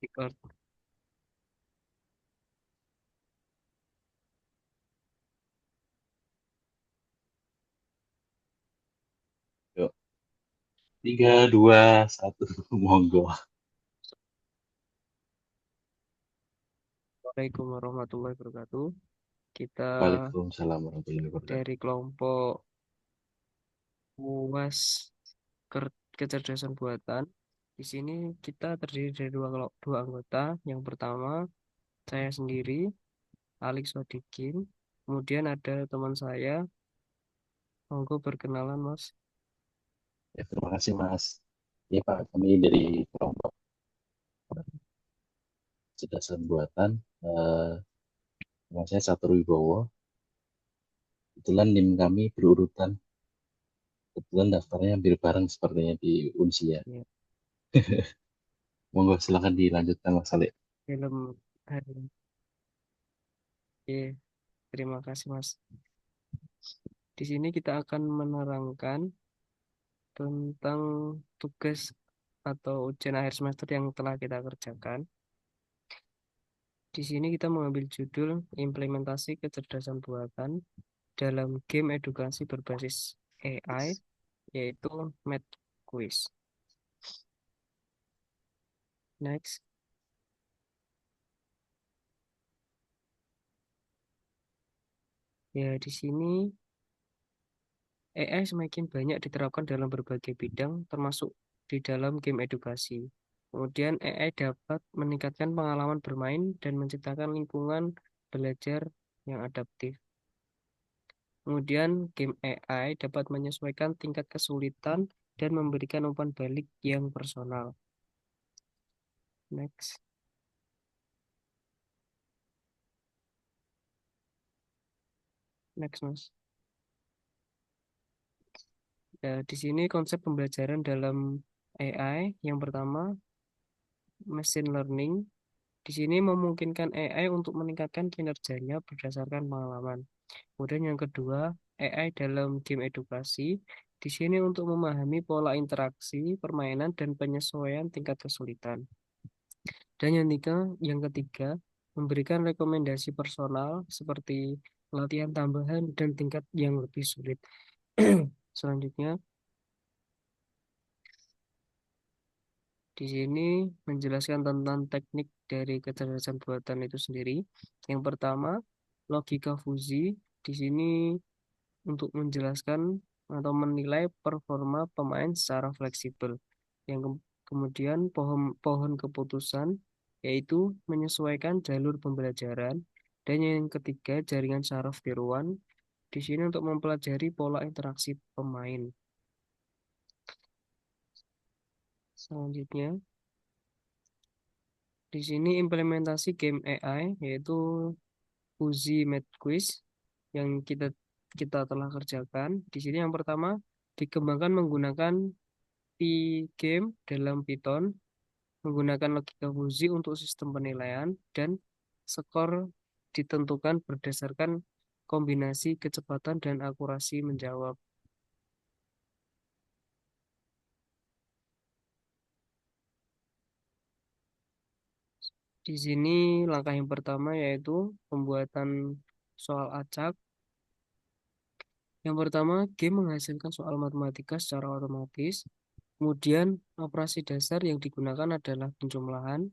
Record. Yuk, 3, 2, 1, monggo. Assalamualaikum warahmatullahi wabarakatuh. Kita Waalaikumsalam warahmatullahi wabarakatuh. dari kelompok UAS Kecerdasan Buatan. Di sini kita terdiri dari dua anggota. Yang pertama, saya sendiri, Alik Sodikin. Kemudian ada teman saya, monggo perkenalan, Mas. Ya, terima kasih Mas. Ya Pak, kami dari kelompok kecerdasan buatan. Eh, Nama saya Satur Wibowo. Kebetulan NIM kami berurutan. Kebetulan daftarnya hampir bareng sepertinya di Unsia. Ya, Monggo silakan dilanjutkan Mas Saleh. film hari ini. Oke, terima kasih, Mas. Di sini kita akan menerangkan tentang tugas atau ujian akhir semester yang telah kita kerjakan. Di sini kita mengambil judul implementasi kecerdasan buatan dalam game edukasi berbasis AI, yaitu Math Quiz. Next, ya di sini AI semakin banyak diterapkan dalam berbagai bidang, termasuk di dalam game edukasi. Kemudian AI dapat meningkatkan pengalaman bermain dan menciptakan lingkungan belajar yang adaptif. Kemudian game AI dapat menyesuaikan tingkat kesulitan dan memberikan umpan balik yang personal. Next. Next, Mas. Ya, di sini konsep pembelajaran dalam AI yang pertama, machine learning. Di sini memungkinkan AI untuk meningkatkan kinerjanya berdasarkan pengalaman. Kemudian yang kedua, AI dalam game edukasi. Di sini untuk memahami pola interaksi, permainan, dan penyesuaian tingkat kesulitan. Dan yang ketiga, memberikan rekomendasi personal seperti latihan tambahan dan tingkat yang lebih sulit. Selanjutnya, di sini menjelaskan tentang teknik dari kecerdasan buatan itu sendiri. Yang pertama, logika fuzzy. Di sini untuk menjelaskan atau menilai performa pemain secara fleksibel. Kemudian pohon keputusan, yaitu menyesuaikan jalur pembelajaran. Dan yang ketiga, jaringan saraf tiruan. Di sini untuk mempelajari pola interaksi pemain. Selanjutnya, di sini implementasi game AI, yaitu Uzi Math Quiz yang kita telah kerjakan. Di sini yang pertama dikembangkan menggunakan P-game dalam Python, menggunakan logika fuzzy untuk sistem penilaian, dan skor ditentukan berdasarkan kombinasi kecepatan dan akurasi menjawab. Di sini langkah yang pertama yaitu pembuatan soal acak. Yang pertama, game menghasilkan soal matematika secara otomatis. Kemudian, operasi dasar yang digunakan adalah penjumlahan,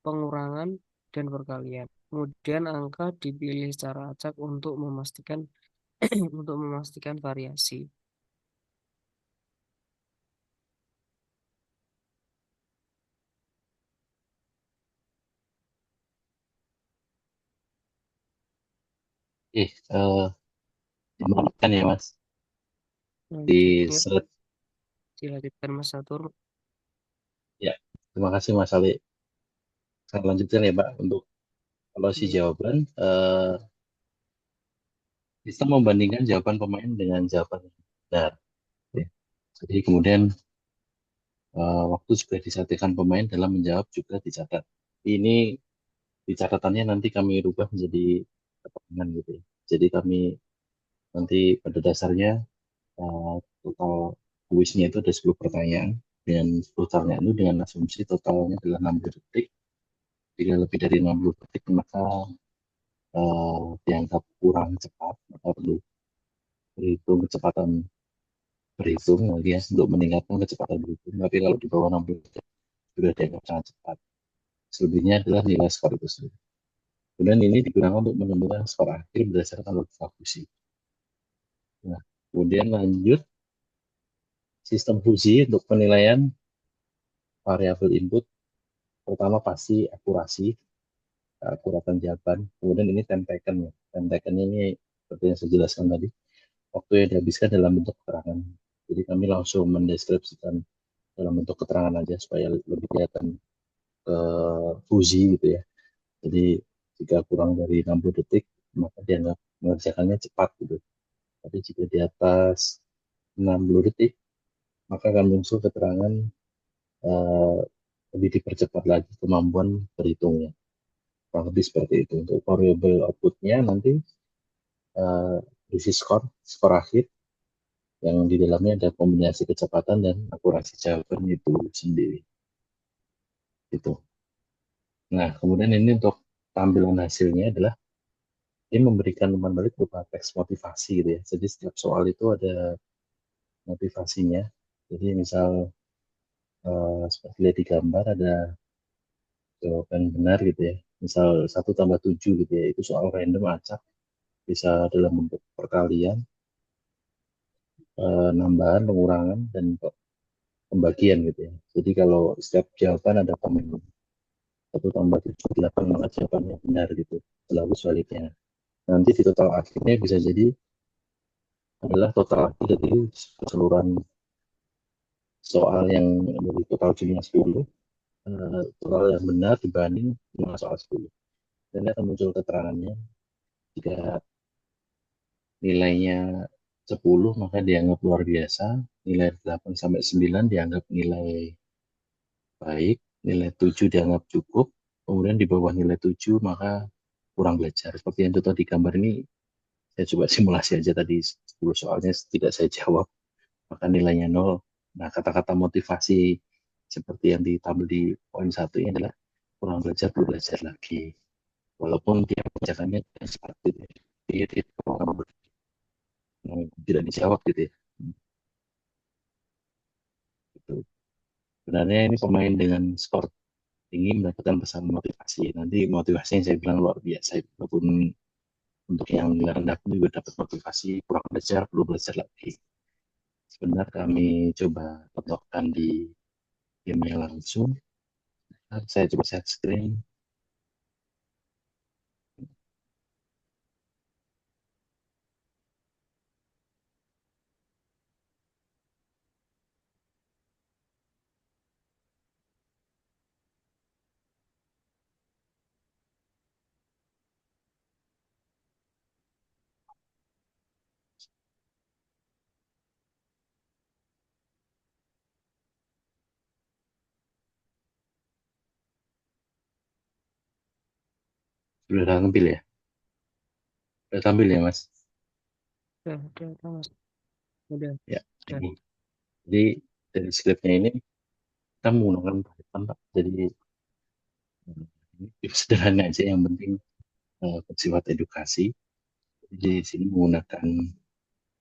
pengurangan, dan perkalian. Kemudian, angka dipilih secara acak untuk memastikan untuk memastikan variasi. Dimaafkan ya Mas. Di Selanjutnya, slide dilanjutkan Mas Satur. ya. Terima kasih Mas Saleh. Saya lanjutkan ya Pak untuk kalau si Ya, jawaban. Sistem membandingkan jawaban pemain dengan jawaban yang benar. Ya. Jadi kemudian waktu juga disatikan pemain dalam menjawab juga dicatat. Ini di catatannya nanti kami rubah menjadi pertanyaan gitu ya. Jadi kami nanti pada dasarnya total kuisnya itu ada 10 pertanyaan dan 10 pertanyaan itu dengan asumsi totalnya adalah 60 detik. Jika lebih dari 60 detik maka dianggap kurang cepat, maka perlu berhitung kecepatan berhitung lagi ya untuk meningkatkan kecepatan berhitung. Tapi kalau di bawah 60 detik sudah dianggap sangat cepat. Selebihnya adalah nilai skor itu sendiri. Kemudian ini digunakan untuk menentukan skor akhir berdasarkan logika fusi. Nah, kemudian lanjut sistem fusi untuk penilaian variabel input. Pertama pasti akurasi, akuratan jawaban. Kemudian ini time taken ya. Time taken ini seperti yang saya jelaskan tadi, waktu yang dihabiskan dalam bentuk keterangan. Jadi kami langsung mendeskripsikan dalam bentuk keterangan aja supaya lebih kelihatan ke fusi gitu ya. Jadi jika kurang dari 60 detik maka dianggap mengerjakannya cepat gitu. Tapi jika di atas 60 detik maka akan muncul keterangan eh, lebih dipercepat lagi kemampuan berhitungnya. Kurang lebih seperti itu. Untuk variable outputnya nanti berisi skor, skor akhir yang di dalamnya ada kombinasi kecepatan dan akurasi jawaban itu sendiri. Itu. Nah, kemudian ini untuk tampilan hasilnya adalah ini memberikan umpan balik berupa teks motivasi gitu ya. Jadi setiap soal itu ada motivasinya. Jadi misal seperti lihat di gambar ada jawaban benar gitu ya. Misal 1 tambah 7 gitu ya. Itu soal random acak. Bisa dalam bentuk perkalian, nambahan, pengurangan, dan pembagian gitu ya. Jadi kalau setiap jawaban ada komen 1 tambah 7 8 maka jawabannya benar gitu. Selalu sebaliknya. Nanti di total akhirnya bisa jadi adalah total akhir dari keseluruhan soal yang dari total jumlah 10, soal yang benar dibanding jumlah soal 10. Dan ini akan muncul keterangannya jika nilainya 10 maka dianggap luar biasa, nilai 8 sampai 9 dianggap nilai baik, nilai 7 dianggap cukup, kemudian di bawah nilai 7 maka kurang belajar. Seperti yang contoh di gambar ini, saya coba simulasi aja tadi 10 soalnya tidak saya jawab, maka nilainya 0. Nah, kata-kata motivasi seperti yang ditampil di poin 1 ini adalah kurang belajar, perlu belajar lagi. Walaupun dia mengerjakannya seperti itu. Dia tidak tidak dijawab gitu ya. Gitu. Sebenarnya ini pemain dengan skor tinggi mendapatkan pesan motivasi. Nanti motivasi yang saya bilang luar biasa. Walaupun untuk yang rendah pun juga dapat motivasi, kurang belajar, perlu belajar lagi. Sebenarnya kami coba contohkan di email langsung. Saya coba share screen. Sudah tampil ya? Sudah tampil ya, Mas? udah, Mas. Udah, Ya, udah. ini. Jadi dari scriptnya ini kita menggunakan Python, Pak. Jadi ini sederhana aja, yang penting bersifat edukasi. Jadi di sini menggunakan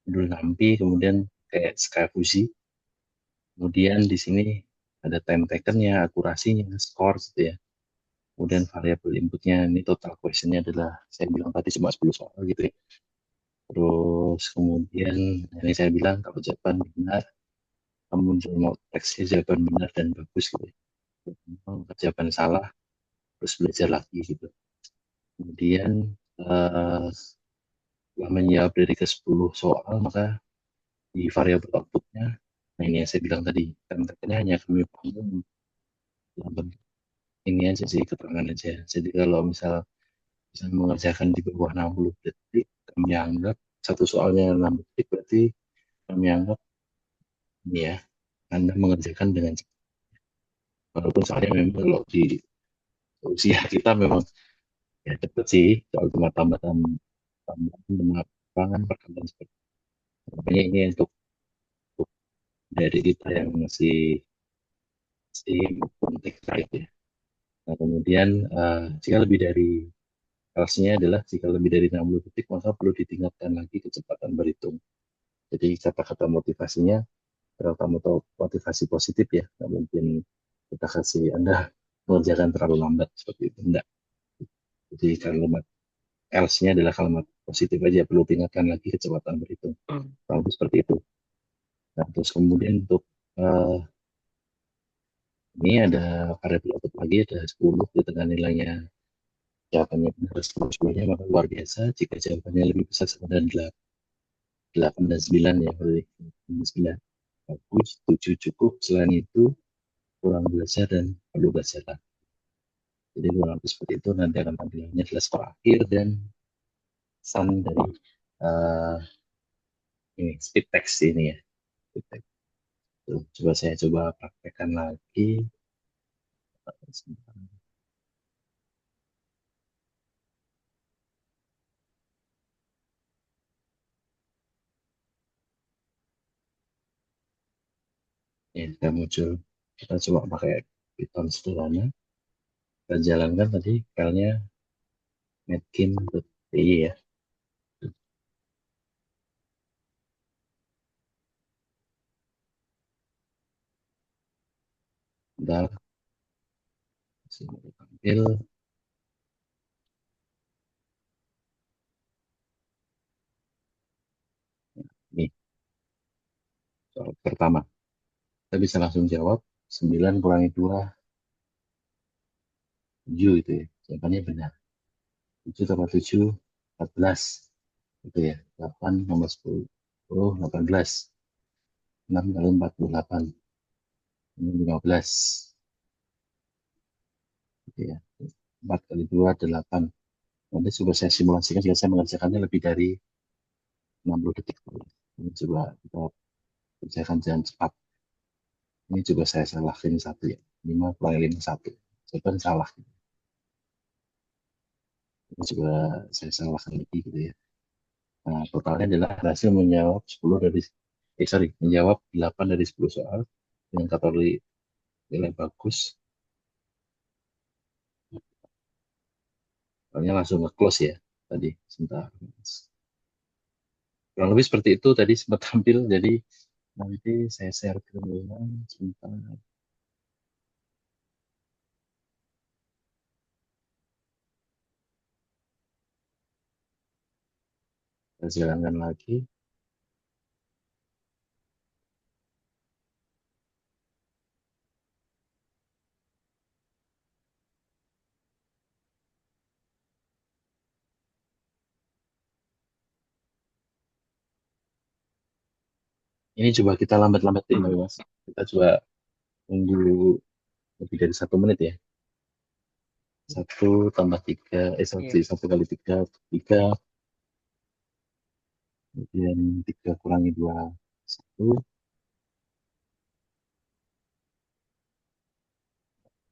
modul NumPy, kemudian kayak Skyfusi, kemudian di sini ada time takennya, akurasinya, skor gitu ya. Kemudian variabel inputnya ini total questionnya adalah saya bilang tadi cuma 10 soal gitu ya. Terus kemudian ini saya bilang kalau jawaban benar, kamu muncul mau teksnya jawaban benar dan bagus gitu ya. Kalau jawaban salah, terus belajar lagi gitu. Kemudian eh, setelah menjawab dari ke 10 soal, maka di variabel outputnya, nah ini yang saya bilang tadi, kan ternyata hanya kami bangun dalam bentuk ini aja sih, keterangan aja. Jadi kalau misal bisa mengerjakan di bawah 60 detik, kami anggap satu soalnya 6 detik, berarti kami anggap ini ya, Anda mengerjakan dengan cepat. Walaupun soalnya memang kalau di usia kita memang ya cepet sih, soal cuma tambahan pengembangan perkembangan seperti itu. Makanya ini untuk dari kita yang masih penting ya. Nah, kemudian jika lebih dari Kelasnya adalah jika lebih dari 60 detik, maka perlu ditingkatkan lagi kecepatan berhitung. Jadi kata-kata motivasinya, kalau kamu tahu motivasi positif ya, nggak mungkin kita kasih Anda mengerjakan terlalu lambat seperti itu. Enggak. Jadi kalimat else-nya adalah kalimat positif aja, perlu tingkatkan lagi kecepatan berhitung. Hmm. Kurang lebih seperti itu. Nah, terus kemudian untuk eh, ini ada variabel output lagi, ada 10 di tengah nilainya. Jawabannya benar 10-10-nya, maka luar biasa. Jika jawabannya lebih besar sama dengan 8 dan 9 ya, berarti 9. Bagus, 7 cukup. Selain itu, kurang belajar dan perlu belajar lagi. Jadi kurang lebih seperti itu, nanti akan tampilannya adalah skor akhir dan sun dari eh, ini speed text ini ya. Speed text. Tuh, coba saya coba praktekkan lagi. Sebentar. Ya, kita muncul. Kita coba pakai Python sederhana. Kita jalankan tadi filenya netkin.py ya. Bentar, sini tampil. Ini soal pertama. Kita bisa langsung jawab 9 kurangi 2 7 itu ya. Jawabannya benar. 7 tambah 7 14 itu ya. 8 tambah 10 18. 6 kali 48 ini 15 gitu ya. 4 kali 2 8. Nanti coba saya simulasikan jika saya mengerjakannya lebih dari 60 detik. Ini coba kita kerjakan jalan cepat. Ini coba saya salah ini satu ya. 5 kurangi 5 1. Coba salah. Ini coba saya salahkan lagi gitu ya. Nah, totalnya adalah berhasil menjawab 10 dari menjawab 8 dari 10 soal dengan kategori nilai bagus. Soalnya langsung nge-close ya tadi. Sebentar. Kurang lebih seperti itu tadi sempat tampil. Jadi nanti saya share ke ulang sebentar. Saya jalankan lagi. Ini coba kita lambat-lambatin tapi mas. Kita coba tunggu lebih dari 1 menit ya. 1 tambah 3, Iya. satu kali 3, 3, kemudian 3 kurangi 2, 1,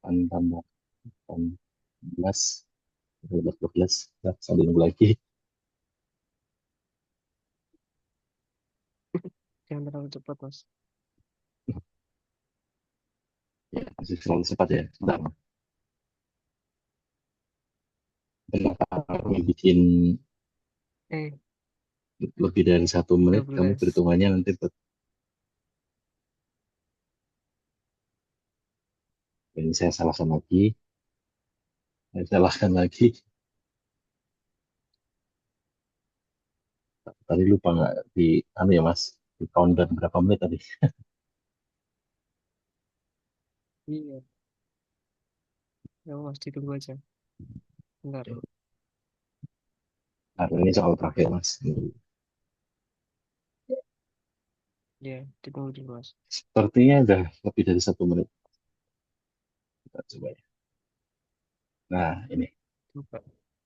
8 tambah 18, 12, nah, sambil nunggu lagi. Jangan terlalu cepat, Mas. Ya, masih selalu cepat ya. Sebentar. Kenapa kamu bikin Eh, lebih dari 1 menit, kamu 12. perhitungannya nanti ini saya salahkan lagi, saya salahkan lagi. Tadi lupa nggak di anu ya mas, di count dan berapa menit tadi. Iya. Ya, Mas, ditunggu aja. Bentar. Nah, ini soal terakhir mas. Ya, ditunggu dulu, Mas. Sepertinya udah lebih dari 1 menit. Kita coba ya. Nah ini, Coba.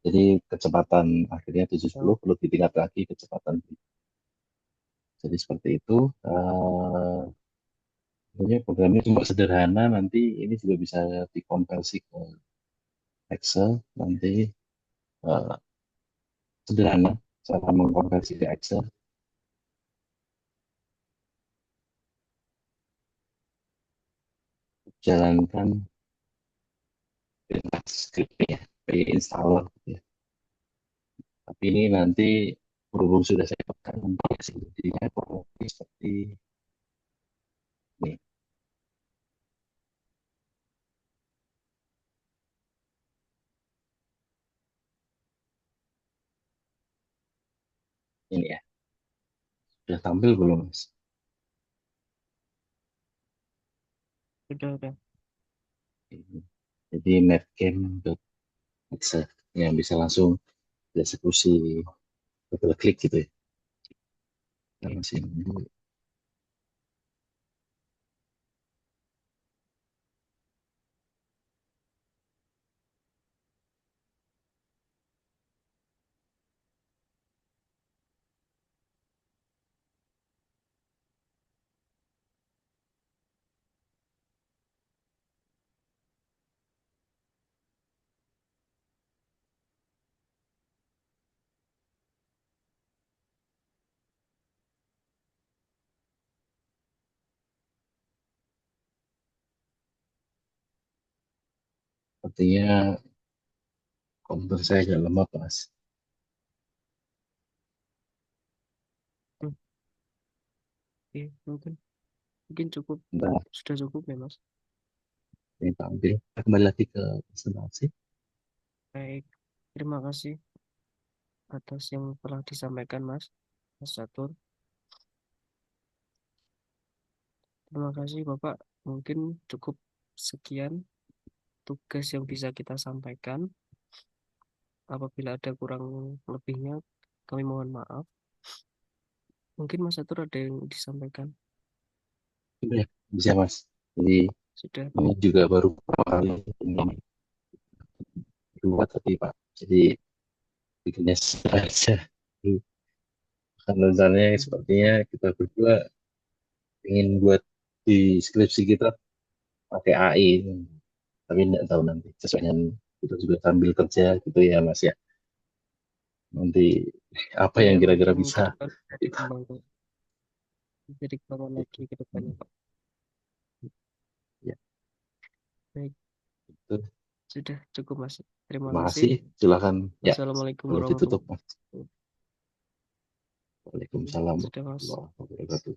jadi kecepatan akhirnya 70 Oh, perlu ditingkat lagi kecepatan. Jadi seperti itu. Sebenarnya programnya cuma sederhana, nanti ini juga bisa dikonversi ke Excel, nanti eh, sederhana cara mengkonversi ke Excel, jalankan perintah scriptnya, installer gitu ya. Tapi ini nanti berhubung sudah saya pekan nanti jadinya kurang lebih seperti ini. Ini ya, sudah tampil belum Mas? Udah. Ini. Jadi netgame.exe yang bisa langsung dieksekusi double klik gitu ya. Kita Oke. masih nunggu. Sepertinya komputer saya agak lemah Mas. Hmm, oke, mungkin mungkin cukup, Bentar, sudah cukup ya Mas. ini tampil. Kita kembali lagi ke presentasi. Baik, terima kasih atas yang telah disampaikan Mas Catur. Terima kasih Bapak. Mungkin cukup sekian tugas yang bisa kita sampaikan. Apabila ada kurang lebihnya, kami mohon maaf. Mungkin Mas Catur ada yang disampaikan. Sudah ya, bisa Mas. Jadi Sudah. ini juga baru pertama kali ini dua tadi Pak. Jadi bikinnya saja. Kan rencananya Hmm, sepertinya kita berdua ingin buat di skripsi kita pakai AI. Tapi tidak tahu nanti sesuai dengan kita juga sambil kerja gitu ya Mas ya. Nanti apa Ya, yang kira-kira mungkin ke bisa depan kita bisa dikembangkan lagi ke depannya Pak. ya Baik, itu. sudah cukup Mas. Terima Terima kasih. kasih. Silakan ya Wassalamualaikum boleh ditutup warahmatullahi Mas. wabarakatuh. Waalaikumsalam Sudah Mas. warahmatullahi wabarakatuh.